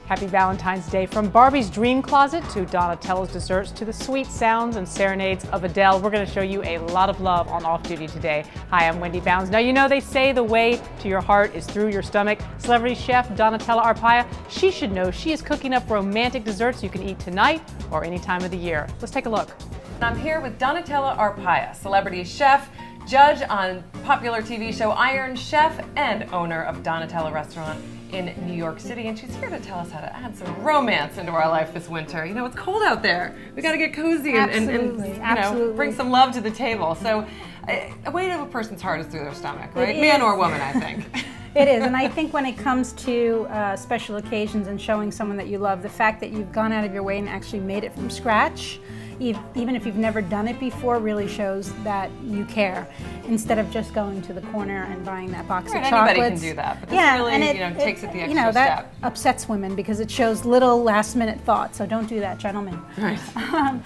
Happy Valentine's Day. From Barbie's dream closet to Donatello's desserts to the sweet sounds and serenades of Adele, we're going to show you a lot of love on Off Duty today. Hi, I'm Wendy Bounds. Now, you know they say the way to your heart is through your stomach. Celebrity chef Donatella Arpaia, she should know she is cooking up romantic desserts you can eat tonight or any time of the year. Let's take a look. I'm here with Donatella Arpaia, celebrity chef, judge on popular TV show Iron Chef, and owner of Donatella Restaurant in New York City, and she's here to tell us how to add some romance into our life this winter. You know, it's cold out there. We got to get cozy and you know, bring some love to the table. So, a way to a person's heart is through their stomach, right? Man or woman, I think. It is, and I think when it comes to special occasions and showing someone that you love, the fact that you've gone out of your way and actually made it from scratch, even if you've never done it before, really shows that you care, instead of just going to the corner and buying that box of chocolates. Anybody can do that, but this really, and takes it the extra step. That upsets women because it shows little last-minute thought, so don't do that, gentlemen. Right.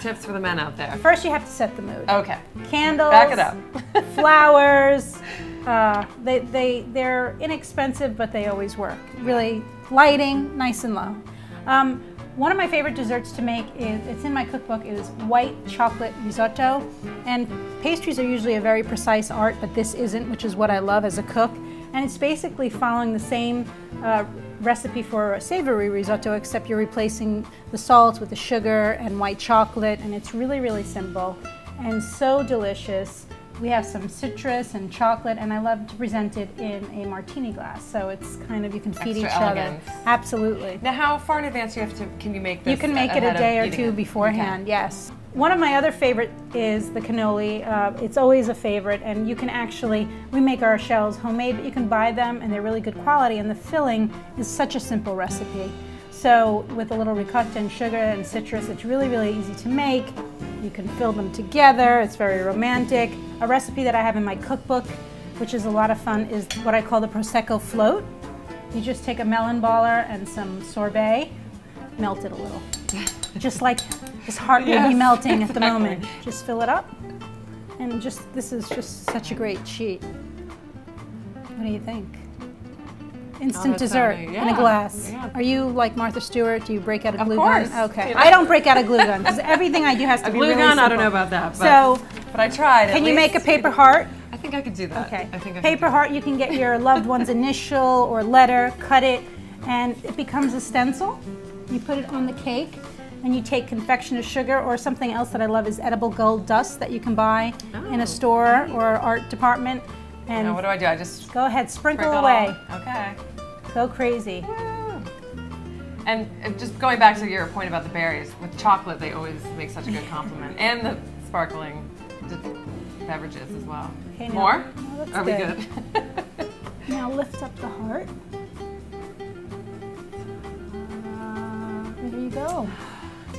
Tips for the men out there. First, you have to set the mood. Okay. Candles. Back it up. Flowers. They're inexpensive, but they always work. Really, lighting, nice and low. One of my favorite desserts to make it's in my cookbook, is white chocolate risotto. And pastries are usually a very precise art, but this isn't, which is what I love as a cook. And it's basically following the same recipe for a savory risotto, except you're replacing the salt with the sugar and white chocolate, and it's really, really simple and so delicious. We have some citrus and chocolate, and I love to present it in a martini glass, so it's kind of, you can feed each other. Absolutely. Now, how far in advance can you make this? You can make it a day or two beforehand, yes. One of my other favorite is the cannoli. It's always a favorite, and you can actually, we make our shells homemade, but you can buy them, and they're really good quality, and the filling is such a simple recipe. So with a little ricotta and sugar and citrus, it's really, really easy to make. You can fill them together. It's very romantic. A recipe that I have in my cookbook, which is a lot of fun, is what I call the Prosecco float. You just take a melon baller and some sorbet, melt it a little. Just like his heart will be melting at the moment. Just fill it up. And this is just such a great sheet. What do you think? Instant dessert in a glass. Yeah. Are you like Martha Stewart? Do you break out a glue gun? Okay. You know? I don't break out a glue gun because everything I do has to be really simple. A glue gun? I don't know about that. But I tried. Can you make a paper heart? I think I could do that. Okay. I think I paper heart, you can get your loved one's initial or letter, cut it, and it becomes a stencil. You put it on the cake, and you take confectioner's sugar, or something else that I love is edible gold dust that you can buy in a store or art department. And now what do? I just go ahead, sprinkle away. Okay. Go crazy. Woo. And just going back to your point about the berries, with chocolate they always make such a good compliment. And the sparkling beverages as well. Okay, more? No, Are we good? Now lift up the heart. There you go.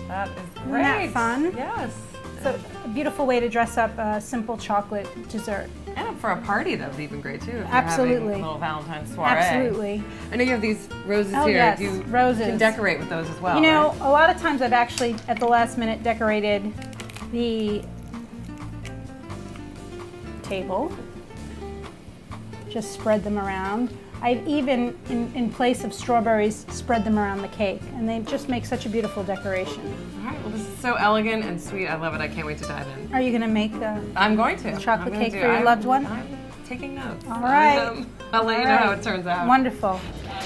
That is great. Isn't that fun? Yes. So a beautiful way to dress up a simple chocolate dessert. And for a party, that would be even great too. If Absolutely. You're having a little Valentine's soiree. Absolutely. I know you have these roses here. Yes, you roses. can decorate with those as well. You know, right? a lot of times I've actually, at the last minute, decorated the table. Just spread them around. I've even, in place of strawberries, spread them around the cake, and they just make such a beautiful decoration. All right, well, this is so elegant and sweet. I love it. I can't wait to dive in. Are you going to make I'm going to. chocolate cake for your loved one? I'm taking notes. All right. I'll let you know how it turns out. Wonderful.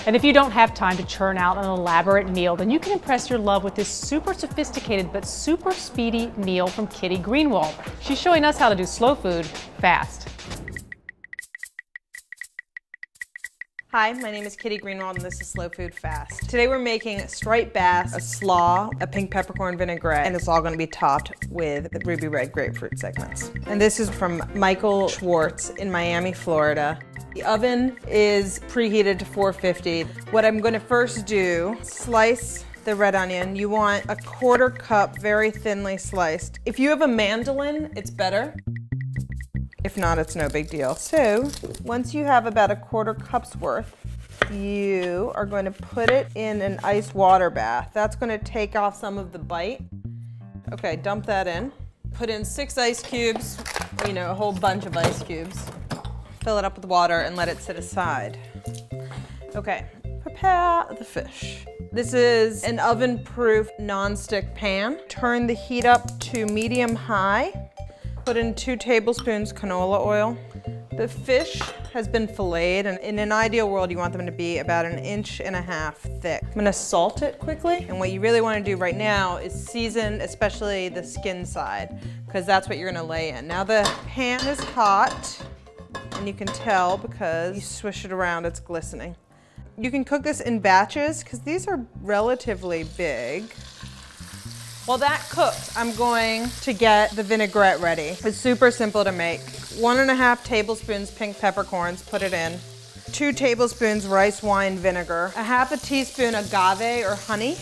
And if you don't have time to churn out an elaborate meal, then you can impress your love with this super sophisticated but super speedy meal from Kitty Greenwall. She's showing us how to do slow food fast. Hi, my name is Kitty Greenwall and this is Slow Food Fast. Today we're making striped bass, a slaw, a pink peppercorn vinaigrette, and it's all gonna be topped with ruby red grapefruit segments. And this is from Michael Schwartz in Miami, Florida. The oven is preheated to 450. What I'm gonna first do, slice the red onion. You want a 1/4 cup, very thinly sliced. If you have a mandolin, it's better. If not, it's no big deal. So once you have about a 1/4 cup's worth, you are going to put it in an ice water bath. That's going to take off some of the bite. Okay, dump that in. Put in 6 ice cubes, you know, a whole bunch of ice cubes. Fill it up with water and let it sit aside. Okay, prepare the fish. This is an oven-proof non-stick pan. Turn the heat up to medium-high. Put in 2 tablespoons canola oil. The fish has been filleted, and in an ideal world, you want them to be about 1.5 inches thick. I'm gonna salt it quickly, and what you really wanna do right now is season, especially the skin side, because that's what you're gonna lay in. Now the pan is hot, and you can tell because you swish it around, it's glistening. You can cook this in batches, because these are relatively big. While that cooks, I'm going to get the vinaigrette ready. It's super simple to make. 1.5 tablespoons pink peppercorns, put it in. 2 tablespoons rice wine vinegar. 1/2 teaspoon agave or honey.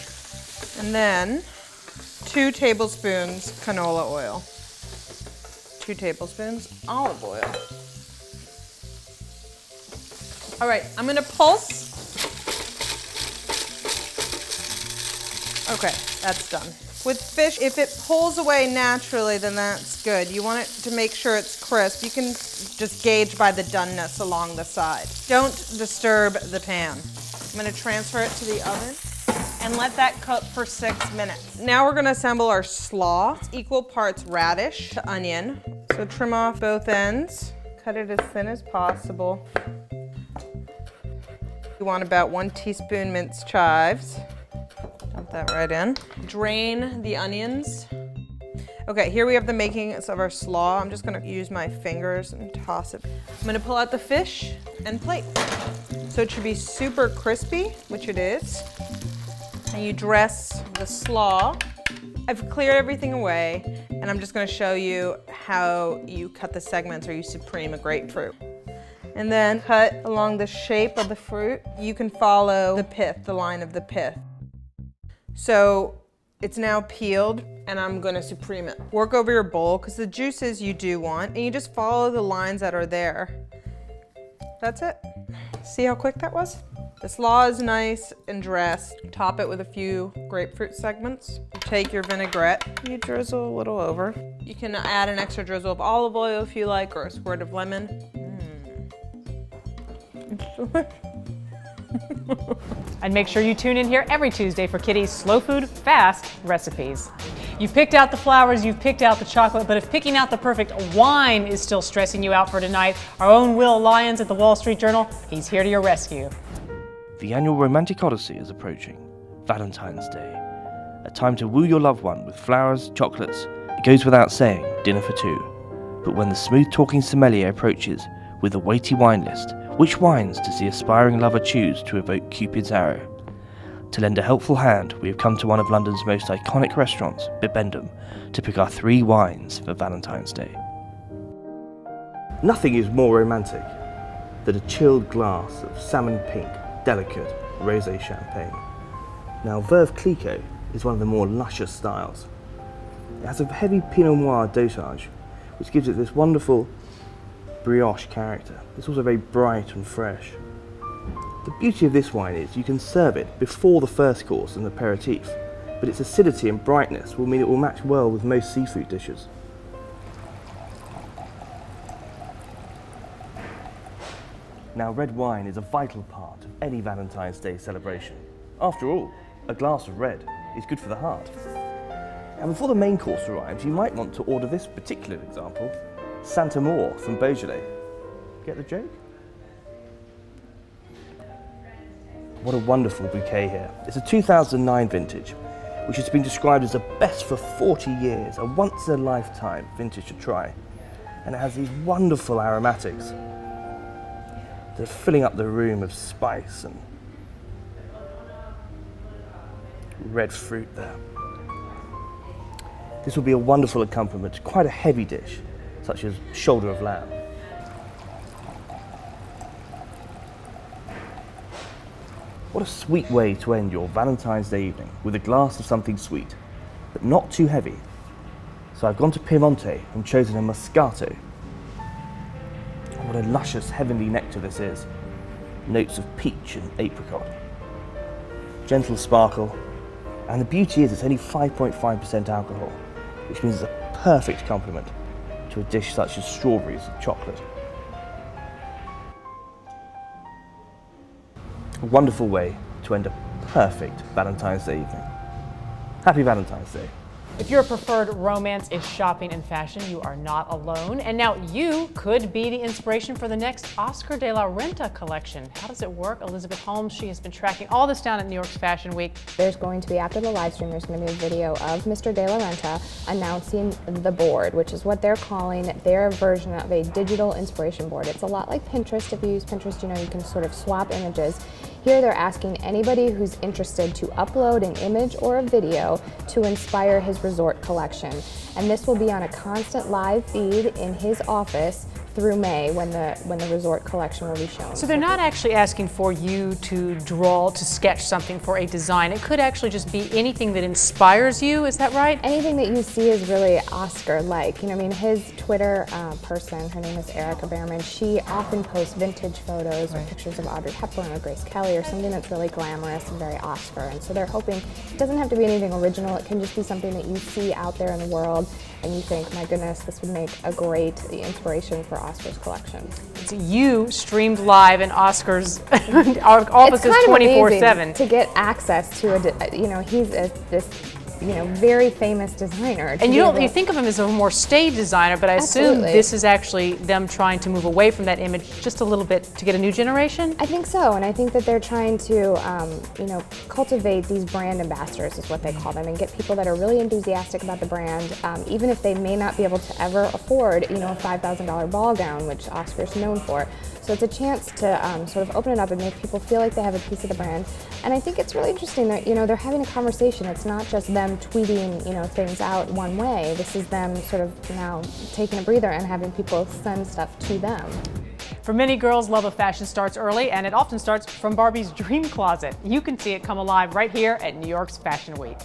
And then 2 tablespoons canola oil. 2 tablespoons olive oil. All right, I'm gonna pulse. Okay, that's done. With fish, if it pulls away naturally, then that's good. You want it to make sure it's crisp. You can just gauge by the doneness along the side. Don't disturb the pan. I'm gonna transfer it to the oven and let that cook for 6 minutes. Now we're gonna assemble our slaw. It's equal parts radish to onion. So trim off both ends. Cut it as thin as possible. You want about 1 teaspoon minced chives. Dump that right in. Drain the onions. Okay, here we have the makings of our slaw. I'm just gonna use my fingers and toss it. I'm gonna pull out the fish and plate. So it should be super crispy, which it is. And you dress the slaw. I've cleared everything away, and I'm just gonna show you how you cut the segments or you supreme a grapefruit. And then cut along the shape of the fruit. You can follow the pith, the line of the pith. So it's now peeled, and I'm gonna supreme it. Work over your bowl, because the juices you do want, and you just follow the lines that are there. That's it. See how quick that was? The slaw is nice and dressed. Top it with a few grapefruit segments. You take your vinaigrette, you drizzle a little over. You can add an extra drizzle of olive oil if you like, or a squirt of lemon. And make sure you tune in here every Tuesday for Kitty's Slow Food Fast recipes. You've picked out the flowers, you've picked out the chocolate, but if picking out the perfect wine is still stressing you out for tonight, our own Will Lyons at the Wall Street Journal, he's here to your rescue. The annual romantic odyssey is approaching. Valentine's Day. A time to woo your loved one with flowers, chocolates. It goes without saying, dinner for 2. But when the smooth-talking sommelier approaches with a weighty wine list, which wines does the aspiring lover choose to evoke Cupid's arrow? To lend a helpful hand, we have come to one of London's most iconic restaurants, Bibendum, to pick our 3 wines for Valentine's Day. Nothing is more romantic than a chilled glass of salmon pink, delicate rosé champagne. Now, Veuve Clicquot is one of the more luscious styles. It has a heavy Pinot Noir dosage, which gives it this wonderful brioche character. It's also very bright and fresh. The beauty of this wine is you can serve it before the first course and aperitif, but its acidity and brightness will mean it will match well with most seafood dishes. Now, red wine is a vital part of any Valentine's Day celebration. After all, a glass of red is good for the heart. And before the main course arrives, you might want to order this particular example, Santa Moore from Beaujolais. Get the joke? What a wonderful bouquet here. It's a 2009 vintage, which has been described as the best for 40 years, a once-in-a-lifetime vintage to try. And it has these wonderful aromatics. They're filling up the room with spice and red fruit there. This will be a wonderful accompaniment to quite a heavy dish, such as shoulder of lamb. What a sweet way to end your Valentine's Day evening, with a glass of something sweet, but not too heavy. So I've gone to Piemonte and chosen a Moscato. What a luscious, heavenly nectar this is. Notes of peach and apricot. Gentle sparkle. And the beauty is it's only 5.5% alcohol, which means it's a perfect complement to a dish such as strawberries and chocolate. a wonderful way to end a perfect Valentine's Day evening. Happy Valentine's Day. If your preferred romance is shopping and fashion, you are not alone. And now you could be the inspiration for the next Oscar de la Renta collection. How does it work? Elizabeth Holmes, she has been tracking all this down at New York's Fashion Week. There's going to be, after the live stream, there's going to be a video of Mr. de la Renta announcing the board, which is what they're calling their version of a digital inspiration board. It's a lot like Pinterest. If you use Pinterest, you know you can sort of swap images. Here they're asking anybody who's interested to upload an image or a video to inspire his resort collection. And this will be on a constant live feed in his office through May when the resort collection will be shown. So they're not actually asking for you to draw, to sketch something for a design. It could actually just be anything that inspires you, is that right? Anything that you see is really Oscar-like. You know, I mean, his Twitter person, her name is Erica Behrman, she often posts vintage photos or pictures of Audrey Hepburn or Grace Kelly or something that's really glamorous and very Oscar. And so they're hoping it doesn't have to be anything original. It can just be something that you see out there in the world and you think, my goodness, this would make a great inspiration for Oscar's collection. It's you streamed live in Oscar's offices 24/7. To get access to you know, he's this, you know, very famous designer. And you think of him as a more stage designer, but I assume this is actually them trying to move away from that image just a little bit to get a new generation? I think so, and I think that they're trying to, you know, cultivate these brand ambassadors is what they call them, and get people that are really enthusiastic about the brand, even if they may not be able to ever afford, you know, a $5,000 ball gown, which Oscar's known for. So it's a chance to sort of open it up and make people feel like they have a piece of the brand. And I think it's really interesting that, you know, they're having a conversation. It's not just them tweeting, you know, things out one way. This is them sort of now taking a breather and having people send stuff to them. For many girls, love of fashion starts early, and it often starts from Barbie's dream closet. You can see it come alive right here at New York's Fashion Week.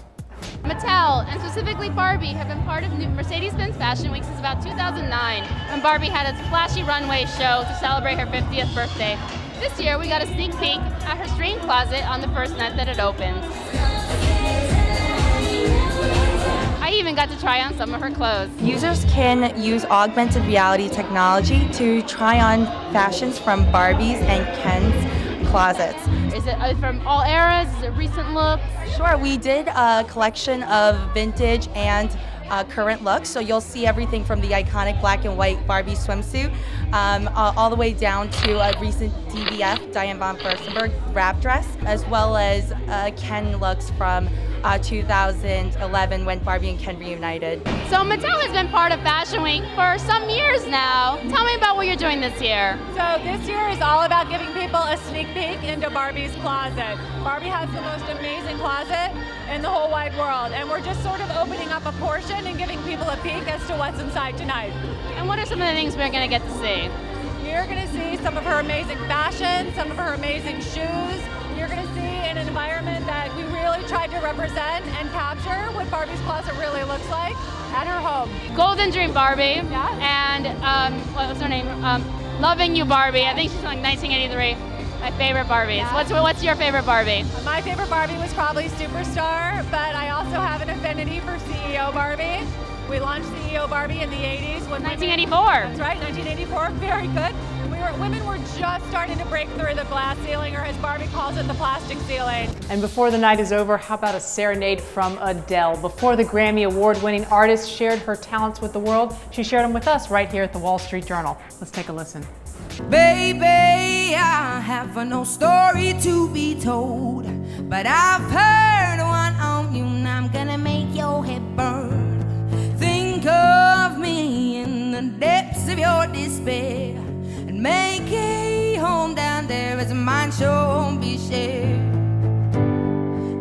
Mattel, and specifically Barbie, have been part of Mercedes-Benz Fashion Week since about 2009, when Barbie had its flashy runway show to celebrate her 50th birthday. This year, we got a sneak peek at her dream closet on the first night that it opens. I even got to try on some of her clothes. Users can use augmented reality technology to try on fashions from Barbie's and Ken's closets. Is it from all eras? Is it recent looks? Sure, we did a collection of vintage and current looks, so you'll see everything from the iconic black and white Barbie swimsuit all the way down to a recent DVF, Diane von Furstenberg wrap dress, as well as Ken looks from 2011 when Barbie and Ken reunited. So Mattel has been part of Fashion Week for some years now. Tell me about what you're doing this year. So this year is all about giving people a sneak peek into Barbie's closet. Barbie has the most amazing closet in the whole wide world, and we're just sort of opening up a portion and giving people a peek as to what's inside tonight. And what are some of the things we're going to get to see? You're going to see some of her amazing fashion, some of her amazing shoes. You're going to see an environment that we really tried to represent and capture what Barbie's closet really looks like at her home. Golden Dream Barbie, and what was her name? Loving You Barbie. I think she's from like 1983. My favorite Barbies. Yeah. What's your favorite Barbie? My favorite Barbie was probably Superstar, but I also have an affinity for CEO Barbie. We launched CEO Barbie in the 80s. 1984. That's right, 1984. Very good. Women were just starting to break through the glass ceiling, or as Barbie calls it, the plastic ceiling. And before the night is over, how about a serenade from Adele? Before the Grammy Award-winning artist shared her talents with the world, she shared them with us right here at the Wall Street Journal. Let's take a listen. Baby, I have no story to be told, but I've heard one on you, and I'm gonna make your head burn. Think of me in the depths of your despair, and make a home down there as mine sure won't be shared.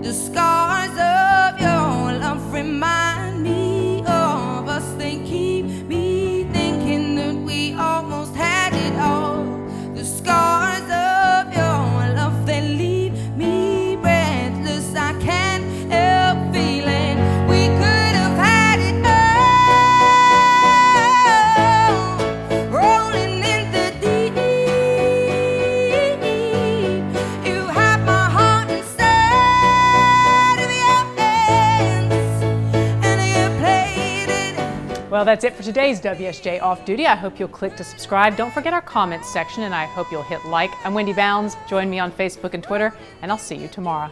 The scars of your love remind me of us. They keep me thinking that we almost had it all. The scars of your love, they leave me breathless. I can't help feeling we could have had it all. Rolling in the deep, you have my heart and soul. Well, that's it for today's WSJ Off Duty. I hope you'll click to subscribe. Don't forget our comments section, and I hope you'll hit like. I'm Wendy Bounds. Join me on Facebook and Twitter, and I'll see you tomorrow.